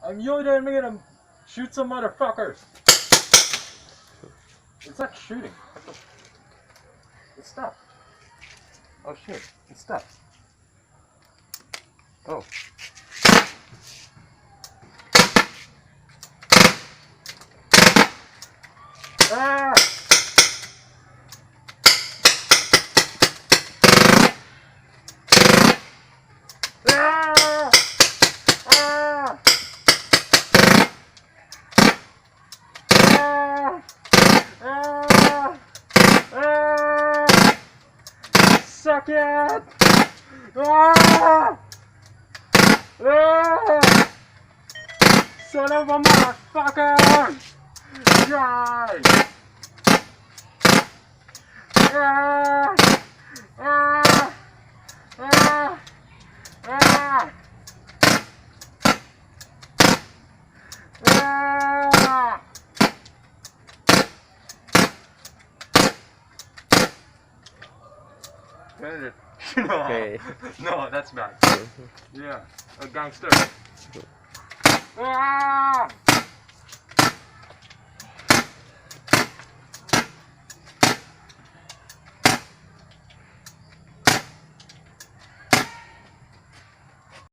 I'm Yoda and I'm gonna shoot some motherfuckers. It's not shooting. It stopped. Oh shit, it stopped. Oh. Ah! Ah! Ah! Ah! Ah! Ah! Suck it! Ah! Ah! Son of a motherfucker! Die! Ah! Ah! Ah! Ah! Ah! No, Okay. no, that's bad. Yeah, a gangster. Ah!